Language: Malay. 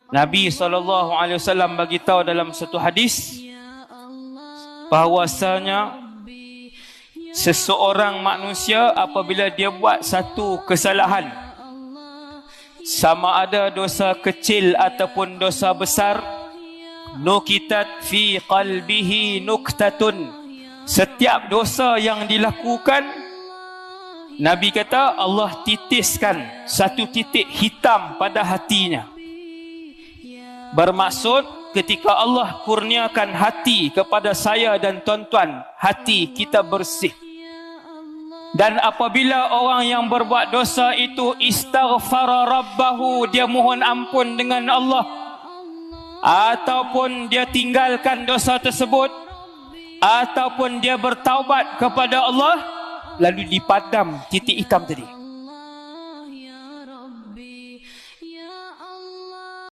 Nabi SAW bagi tahu dalam satu hadis bahwasanya seseorang manusia apabila dia buat satu kesalahan, sama ada dosa kecil ataupun dosa besar, nukitat fi qalbihi nuktatun, setiap dosa yang dilakukan, Nabi kata Allah titiskan satu titik hitam pada hatinya. Bermaksud ketika Allah kurniakan hati kepada saya dan tuan-tuan, hati kita bersih. Dan apabila orang yang berbuat dosa itu istaghfara rabbahu, dia mohon ampun dengan Allah, ataupun dia tinggalkan dosa tersebut, ataupun dia bertaubat kepada Allah, lalu dipadam titik hitam tadi.